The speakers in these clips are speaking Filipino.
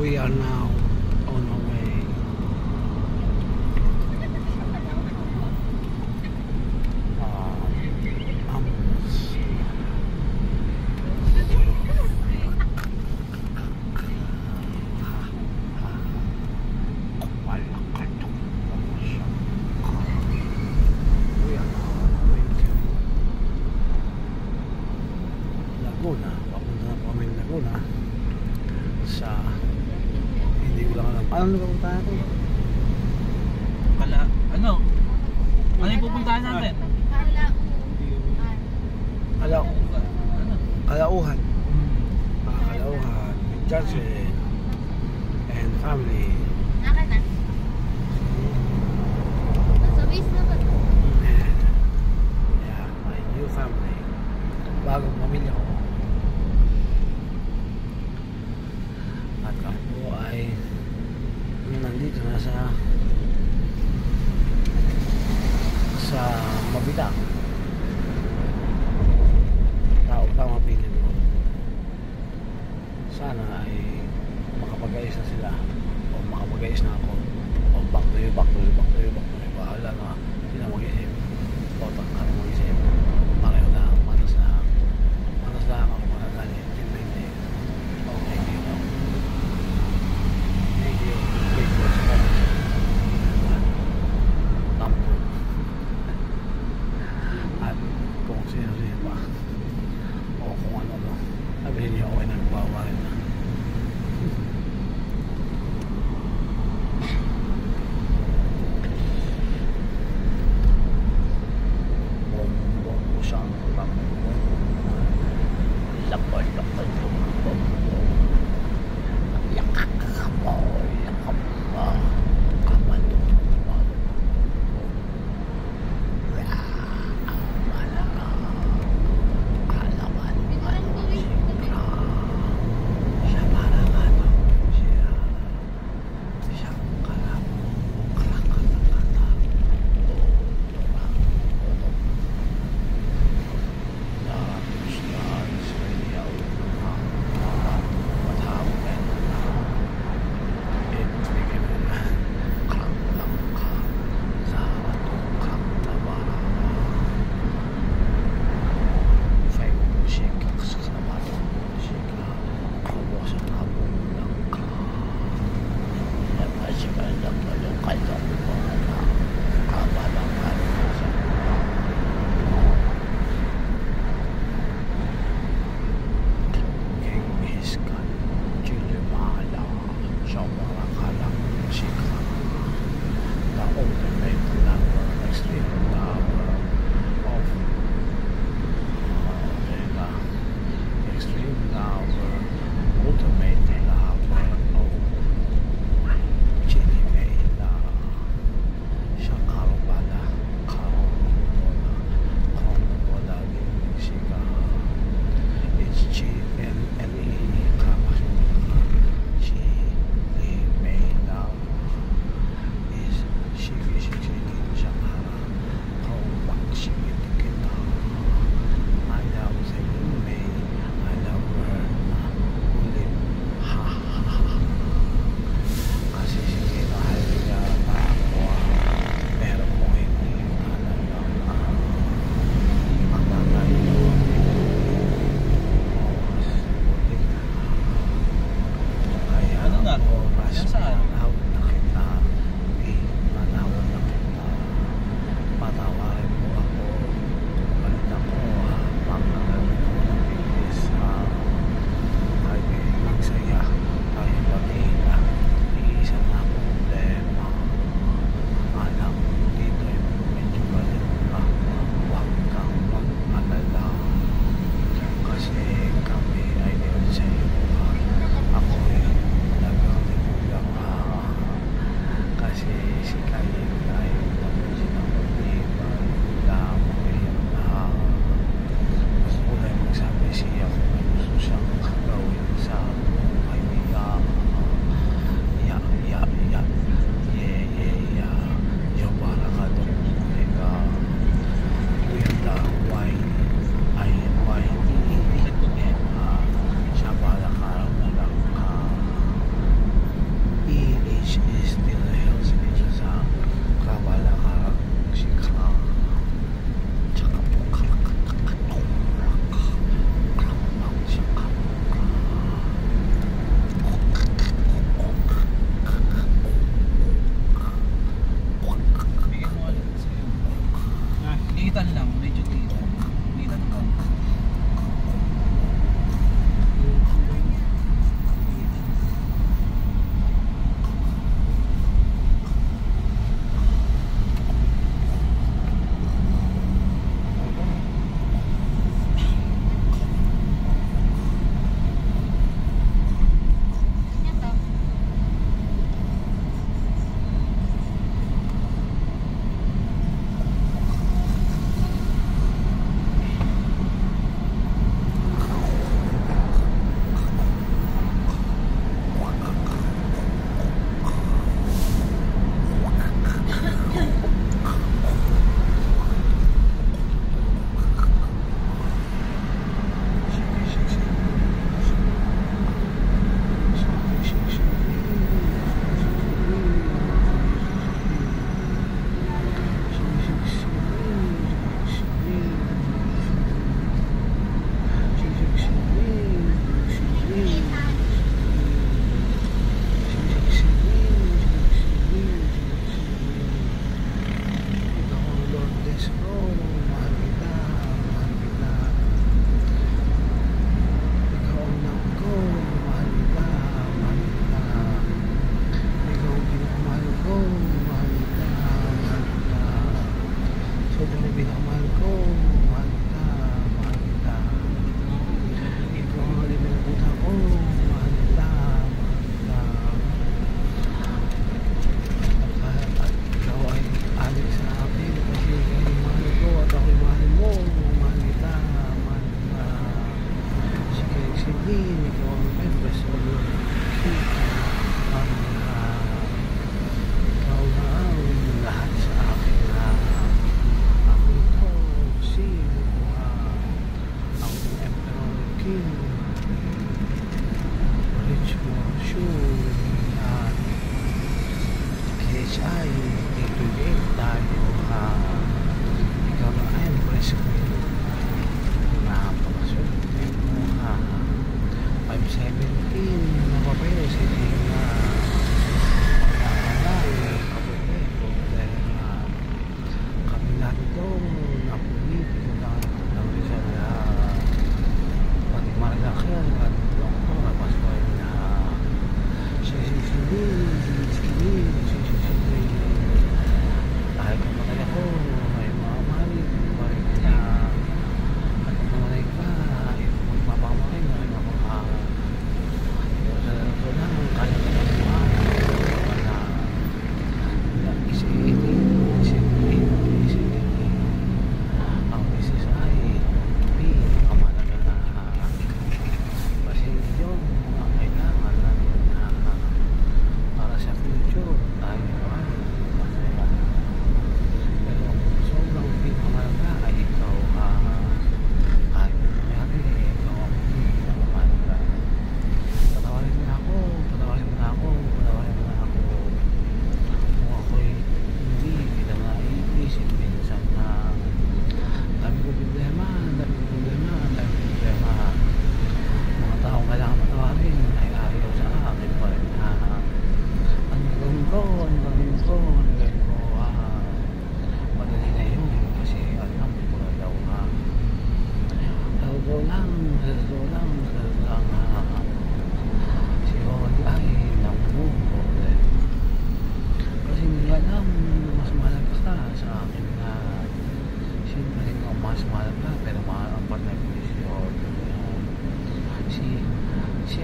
We are now on our way. Laguna, papunta na po kami ng Laguna sa hindi ko lang alam. Paano nagpunta natin? Ano yung pupuntahan natin? Kalauhan. Kalauhan with Johnson and family. Naka na? Nasa base na ba? Yeah, my new family. Bagong pamilya ko. At kami po ay nandito na sa Mabitang. Tao mapilin ko. Sana ay makapag-ayos na sila o makapag-ayos na ako o back to you. Bahala na sila mag-isip o takang mag-isip. Pareho na, manas na ako magagalit. Hindi. Okay, dito. Thank you. Tampo. At kung sino-sino pa o kung ano sabihin niyo okay na nagbawarin na.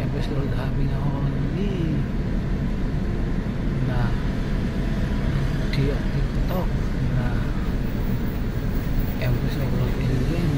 episode having only na key of TikTok na episode of Alien